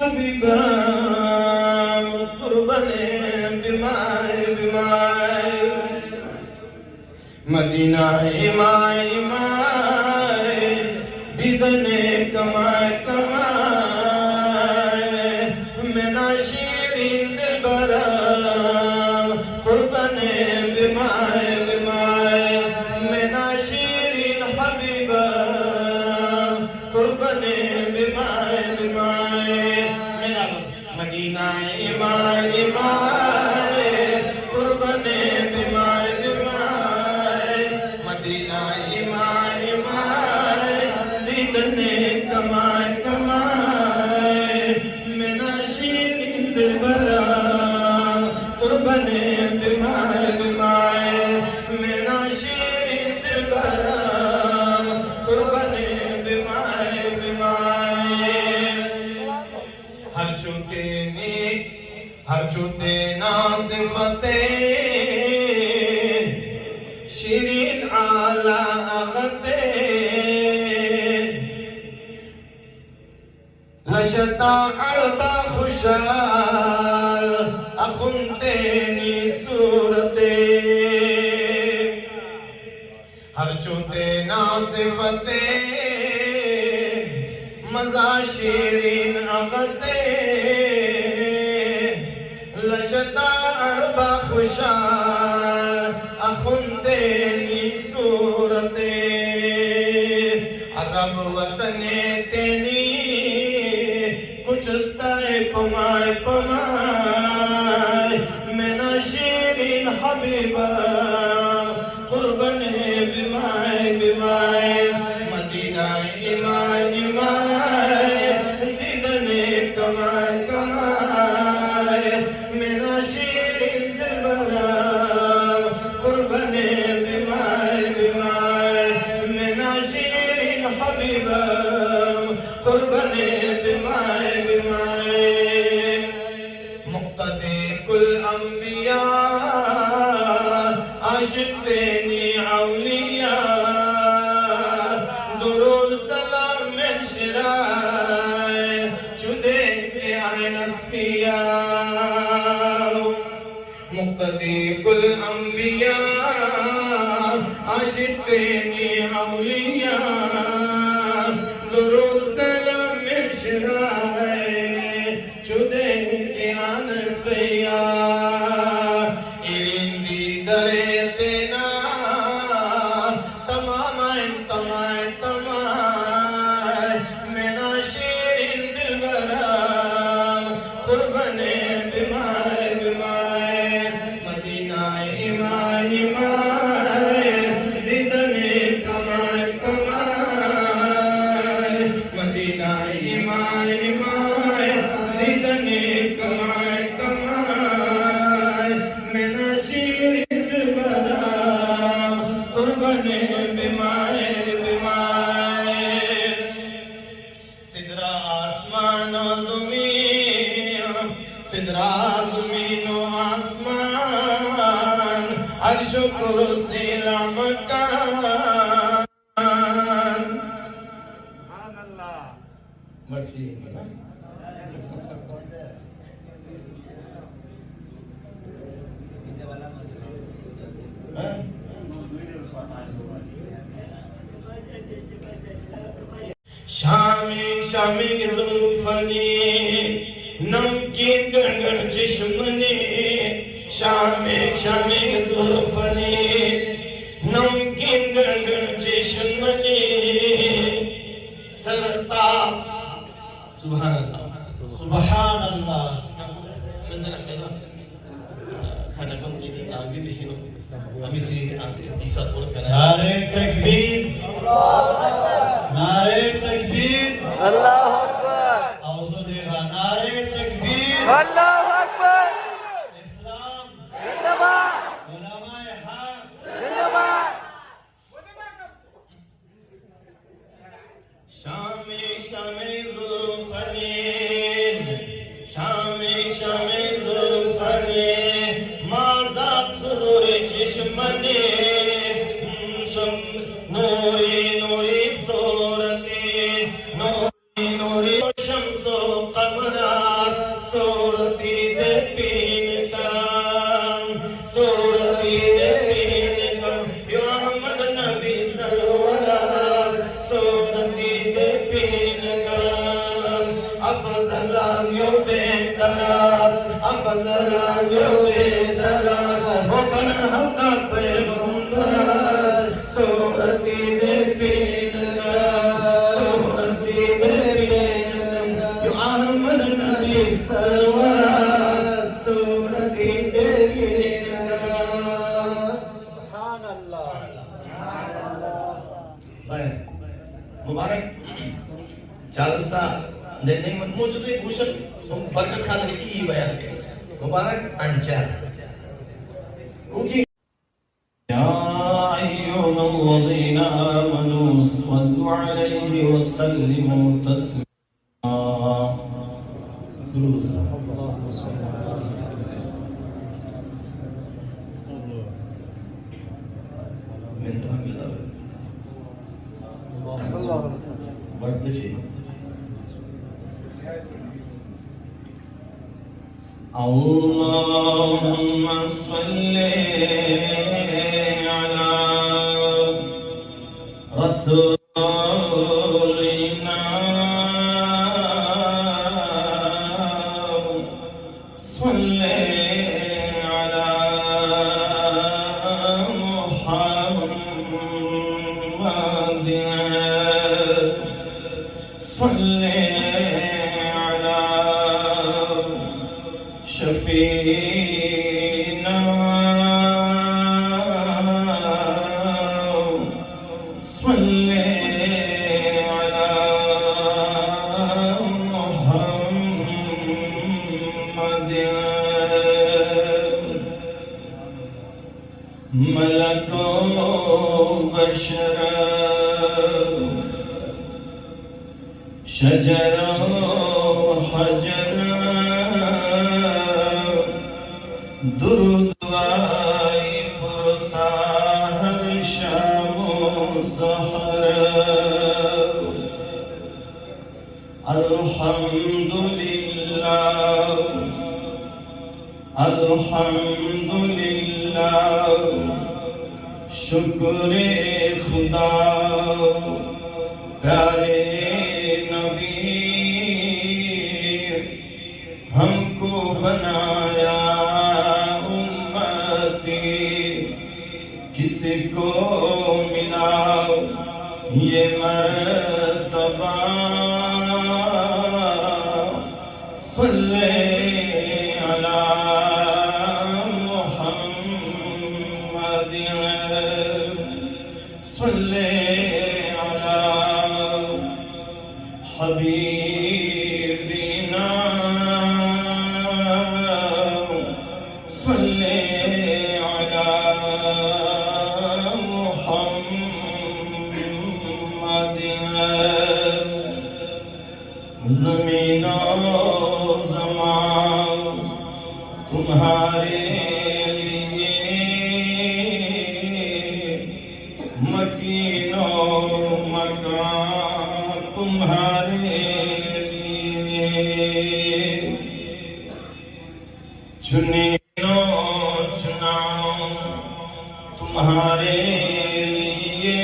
حبیبا قربان بمائے بمائے مدینہ ایمائے ایمائے دیدنے کمائے کمائے مینا شیرین دل برا قربان بمائے بمائے مینا شیرین حبیبا قربان بمائے بمائے مدینہ ایمائے ایمائے قربان بمائے بمائے مدینہ ایمائے ایمائے دیدنے کمائے کمائے مینا شیرین دل برا قربان بمائے بمائے مینا شیرین دل برا قربان بمائے بمائے ہر چوتے ناصفتیں شیرین آلہ اغتیں لشتا عربا خوشال اخنتینی صورتیں ہر چوتے ناصفتیں مزا شیرین اغتیں لشتا عربا خوشال اخنتینی صورتیں عرب وطن تینی کچھ استائے پمائے پمائے مینا شیرین حبیبا قربان بمائے بمائے مدینہ ایمائے ایمائے دیدنے کمائے کمائے مینا شیرین دل برا قربان بمائے بمائے مینا شیرین حبیبا قربان بمائے بمائے مقتدی کل انبیاء عاشق تینی اولیاء درود سلام من شرائے چودے کے آئین اسفیاء مقتدی کل انبیاء عاشق تینی اولیاء درود سلام من شرائے چودے کے آئین اسفیاء ایرندی درے دینا تمام تمام تمام مینا شیرین دل برا قربان بمائے بمائے مدینہ ایمائے ایمائے دیدنے کمائے کمائے مدینہ ایمائے ایمائے دیدنے کمائے کمائے مینا شیرین دل برا قربان بمائے بمائے سدرا آسمان و زمین سدرا زمین و آسمان عرش و کرسی لمکان مرچی شامی شامی زلفنی نمکین گنگن چشمنی شامی شامی زلفنی نمکین گنگن چشمنی سرتا سبحان اللہ سبحان اللہ خانقم ini lagi di sini kami si bisa turunkan nare takbir nare takbir Allahu akbar auzu biha nare takbir Allahu akbar Islam zindabad ulama haq zindabad shami shami zulfani shami shami zulfani mazat sudur chishmani nuri nuri surati nuri nuri shamsu qamara سورتی دے pain کا سورتی دے pain کا یا احمد نبی سرورا سورتی دے pain کا افضل آگیو بے دراز افضل آگیو بے دراز وہ پناہ کا پیغمبر سورتی دے پین کا سورتی دے پین کا یا احمد نبی سرورا سورتی دے پین کا سبحان اللہ مبارک چالستا لینے موجزے بوشن برکت خاطر کی بیان کے مبارک انچا کیونکہ يا أيها الذين آمنوا صلوا عليه وسلموا تسليما درود سلام من تمام الأول بردشي اللهم صل على رسولنا صل على محمد صل على شفينا صل على محمد ملك بشر شجر حجر درود آئی پرتا ہر شام و سحر الحمدللہ الحمدللہ شکر خدا پیارے نبی ہم کو بنایا امتی کسی کو ملا یہ مرتبہ صلی علی محمد صلی علی حبیبنا صلی علی محمد زمین و زمان تمہارے لیے مکین و مکان تمہارے لیے چنی و چناؤ تمہارے لیے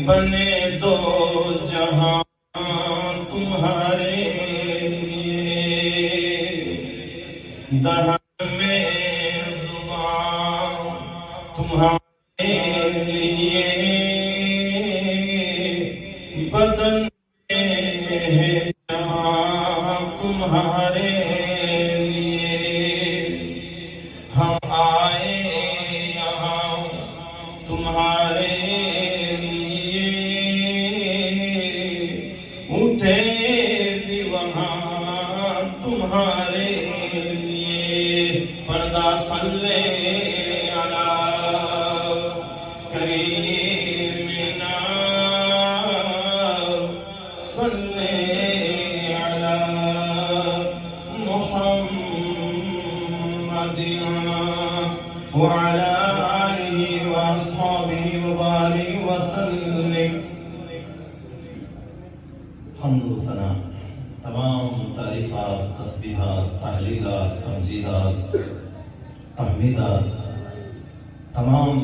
بنے دو جہاں تمہارے لیے دہن میں زبان تمہارے لیے بدن میں ہے جہاں تمہارے لیے ہم آئے یہاں تمہارے اٹھے بھی وہاں تمہارے لیے پردہ صلی علی کریمنا صلی علی محمد وعلى آله وأصحابه وبارك وسلم حمد و ثنا تمام تعریفات، تسبیحات، تحلیلات، تمجیدات، تحمیدات، تمام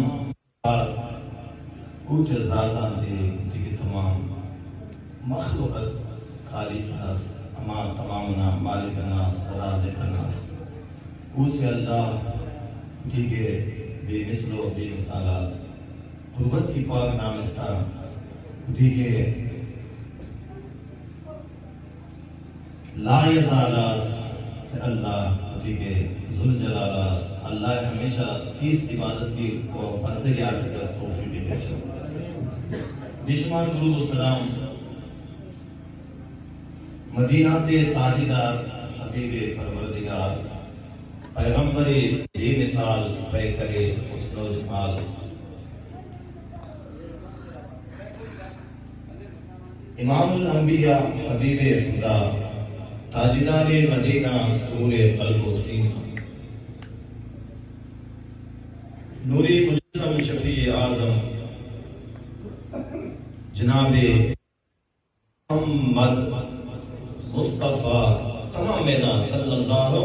کوٹ ذاتاں دے کہ تمام مخلوقات خالق ہست، اما تمامنا مالک الناس رازق الناس، اسے اللہ دیگے بے مثل و بے مثالاس قربت کی پاک نامستہ دیگے لا یزالاس سے اللہ دیگے ذوالجلالاس اللہ ہمیشہ کس عبادت کی بندگی آتے کا توفیق دیتے چھو بشمار درود و سلام مدینہ تے تاجدار حبیب پروردگار پیغمبر بے مثال پیکر حسن و جمال امام الانبیاء حبیب خدا تاجدار مدینہ سرور قلب و سینہ نوری مجسم شفیع اعظم جناب محمد مصطفیٰ تمام میدان صلی اللہ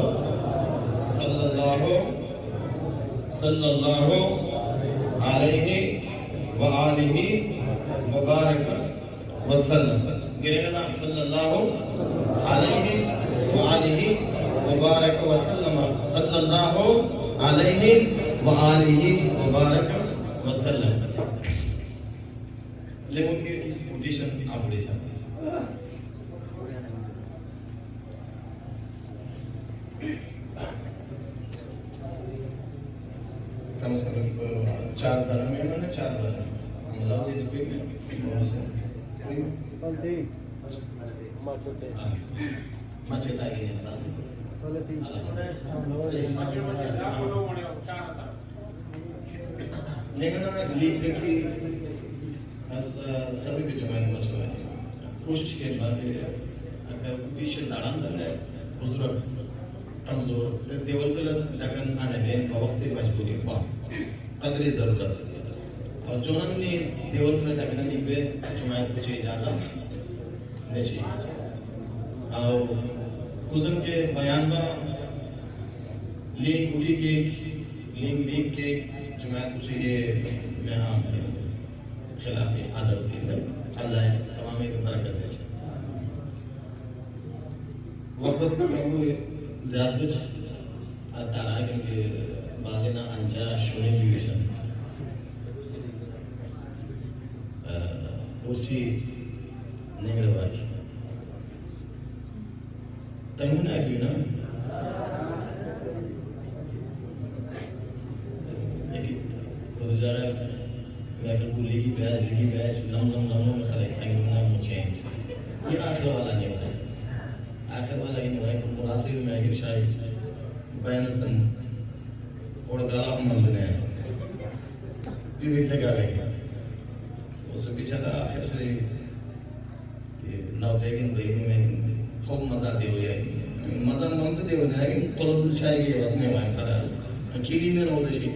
علیہ وآلہ مبارک وسلم گرے صلی اللہ علیہ وآلہ مبارک وسلم صلی اللہ علیہ وآلہ مبارک وسلم لیکن کہ اس پوزیشن آپ بڑے جاتے کم سے کم 4 سال میں انہوں نے 4 سال ہم لفظی دکھوئی میں پیمور سے مچھے تاکی ہے لیکن لیگ دیکھی سبھی بھی جماعت مچھو ہے کوشش کے بعد اگر پیشے داران در ہے بزرگ کمزور دیول پہ لگن آنے بین بوقت مجبوری ہوا قدر ضرورت اور جونن نے دیول پہ لگن نہیں بے جماعت کچھ اجازت نہیں اور کزم کے بیان کا لینک اٹھی کے لینک کے جماعت کچھ یہ میں ہاں خلاف عادت کی اللہ تمامی کو برکت ہے وقت کم زیادہ بچ تارا کیونکہ بعضی نا انجا شوری جویشن اسی نگڑ واقعی تنگونا ہے کیوں نا ایک جگہ محفل کو لگی بیعش لمزم میں خلق تنگونا مچھیں یہ آخر والا نہیں ہوتا ہے آخر والا ہی نہیں ہوتا ہے کہ مناسب میں آگے شاید بیانستن اور گالا ہم مل دنے ہیں بھی لگا رہے گا اس سے پیچھا تھا آخر سے نو تیگن بہنی میں خوب مزہ دے ہوئے ہیں مزہ مانگتے دے ہوئے ہیں لیکن طلب شاید یہ وقت میں وائن کرا اکیلی میں نو دشی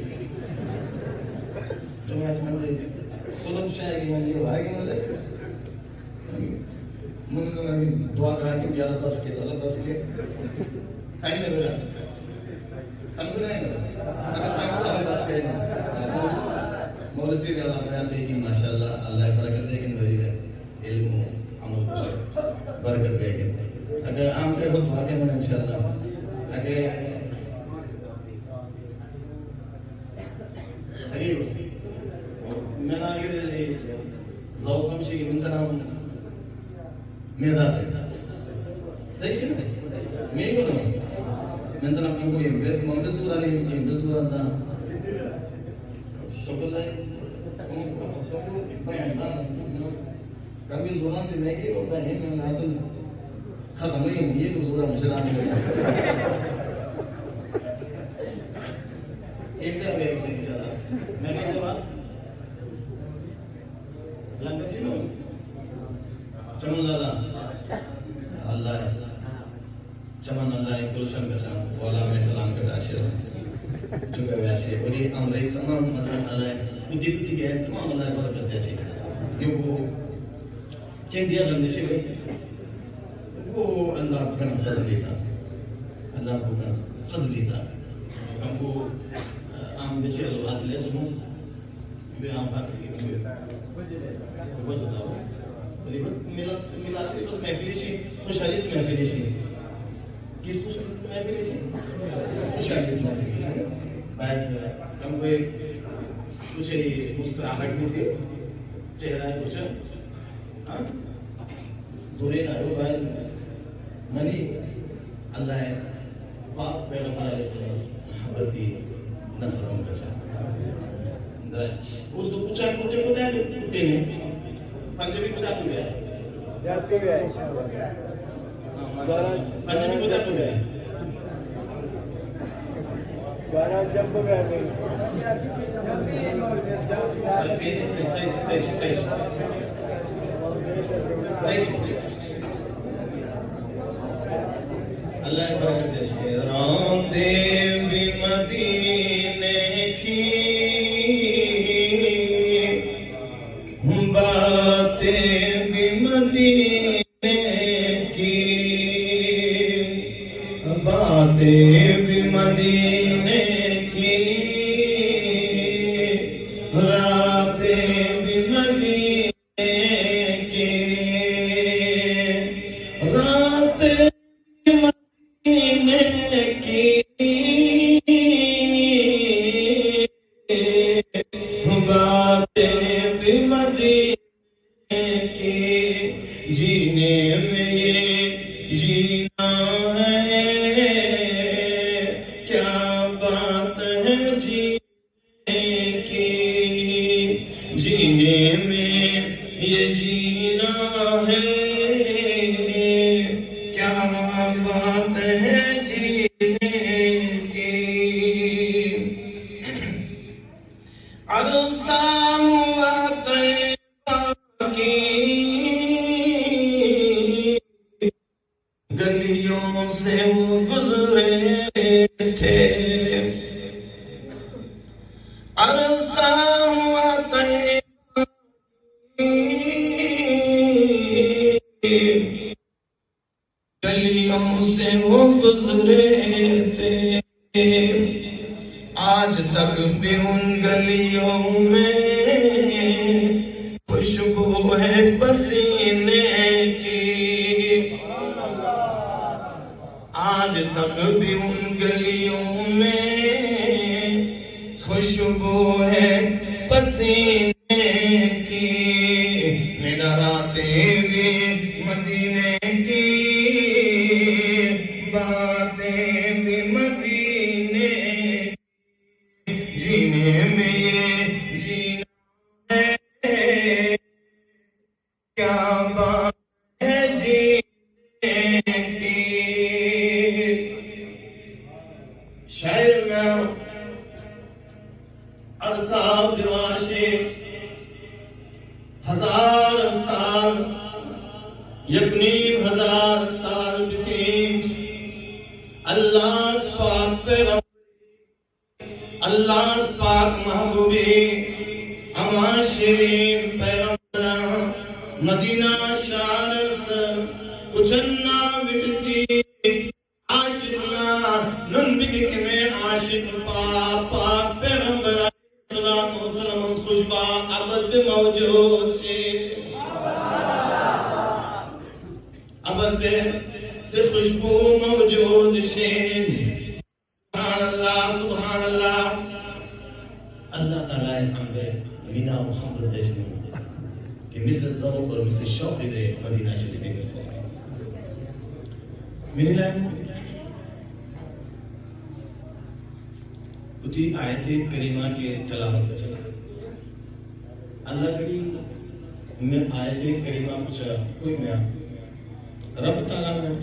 تو میں اتنا دے طلب شاید یہ وائن کرا من دعا کہا کہ بیادہ دس کے طلب دس کے ٹائم میں بگا تنگو نہیں کرا اگر تنگو طلب دس کے مولسی بھی اللہ بیان دے گی ماشاءاللہ اللہ برکت دے گی بھائی علم و عمل کو برکت دے گی اگر عام کے خود بھاگے میں انشاءاللہ اگر میں نے آگے ذوقم شی منتنام میدات ہے صحیح سے میں کو نہ منتنام کو یہ منتظور علی منتظور اللہ شکر ہے کبھی زبان سے میں یہ ہوتا ہے میں نے تو ختم نہیں یہ تو زورا مسلمان ہے ایک دفعہ ہے ان شاء اللہ میں نے کہا لنگر جی لو چمن لالا اللہ چمن اللہ گلشن کا چمن والا میں کلام کا عاشق چونکہ ویسے بڑی امرئی تمام اللہ تعالی بدی گئے تمام اللہ برکت دے یہ وہ چندیا بندشی ہوئی وہ اللہ خلاص بن فضل تھا اللہ کو فضل تھا ہم کو عام بچے الفاظ لے سنوں بے عام بات کی ملا سے بس محفلی سی خوشحالی سے محفلی سی کس خوشحالی سے محفلی سی خوشحالی سے محفلی سی باید ہم کو کچھ مسکراہٹ بھی تھی چہرہ کچھ دورے نہ ہو باید منی اللہ ہے پاک پیغمبر علیہ السلام محبتی نصر ہم بچا اردو پوچھا پوچھے کو دیا پوچھے نہیں پنجابی کو دیا کو گیا یاد کو گیا انشاءاللہ پنجابی کو دیا کو گیا گانا جب کو گیا اللہ برکت دے راتیں بھی مدینے کی باتیں بھی مدینے کی باتیں بھی مدینے کی راتیں بھی مدینے کی راتیں مدینے کی باتیں بھی مدینے کی جینے میں یہ جینا ہے کیا بات ہے جینے کی جینے میں یہ جینا ہے کیا بات ہے جینے کی عرصہ ہوا طیبہ کی گلیوں سے وہ گزرے تھے عرصہ ہوا طیبہ کی گلیوں سے وہ گزرے تھے آج تک بھی ان گلیوں میں خوشبو ہے پسینے کی آج تک بھی ان گلیوں میں خوشبو ہے پسینے کی میرا راتیں بھی مدینے کی باتیں بھی مدینے جینے میں یہ جینا ہے کیا بات ہے جینے کی شاعر میں عرصہ فواشے ہزار سال یکنیم ہزار سال بتیج اللہ پاک پیغمبر اللہ پاک محبوبی اما شیرین پیغمبر مدینہ شارس کچھنا وٹتی عاشقنا ننبک میں عاشق پاک پیغمبر صلاة و سلام خوشبہ عبد موجود سے عبد سے خوشبو موجود سے سبحان اللہ اللہ تعالیٰ ہمیں مینا محمد دیشنی کہ مثل ذوق اور مثل شوق دے مدینہ شریف میں کرتے ہیں میری لائن کچھ آیت کریمہ کے تلاوت کا چلا اللہ کری میں آیت کریمہ کچھ کوئی میں رب تعالیٰ میں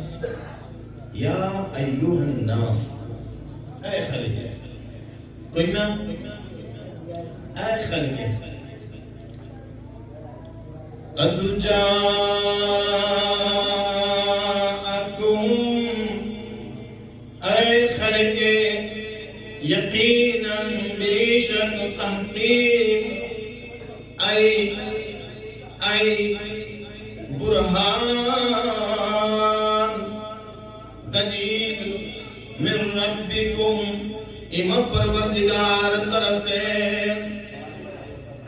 یا ایوہ الناس اے خلق کوئی میں اے خلق قد جاءکم اے خلق یقیناً بے شک تحقیق اے برہان دلیل من ربکم اما پروردگار طرف سے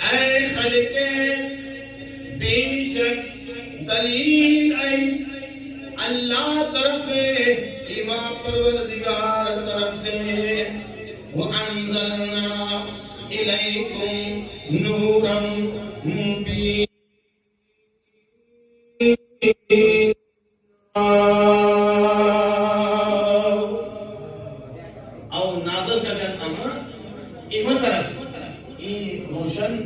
اے خلق بے شک دلیل اے اللہ طرف اما پروردگار طرف سے وَأَنزَلْنَا إِلَيْكُمْ نُورًا مُبِينًا او نازل کا کہتا ہوں اما طرف ای روشن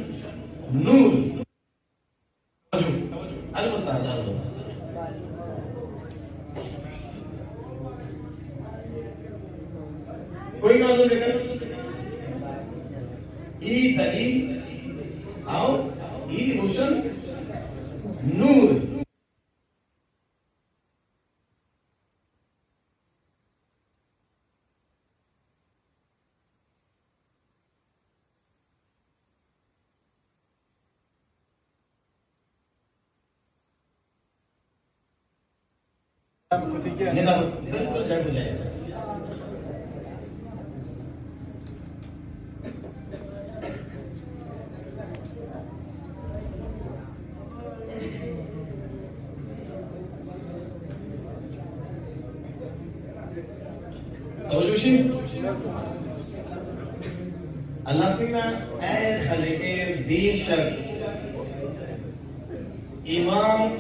نور البتہ کوئی نازل کرتا ای دلیل او ای روشن نور بالکل جائے بجائے توجہ اللہ کی میں اے خلق بے شک امام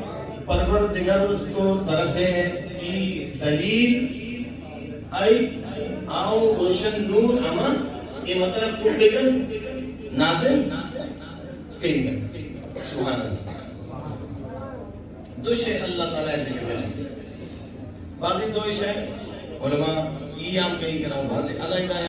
پروردگار اس کو طرف ای دلیل ای آو روشن نور اما یہ مطلب کو کہن نازل کہن سبحان اللہ دو شے اللہ تعالیٰ ایسے کہتے ہیں بعضی دو شے علماء ای عام کہیں کرا بعضی علیحدہ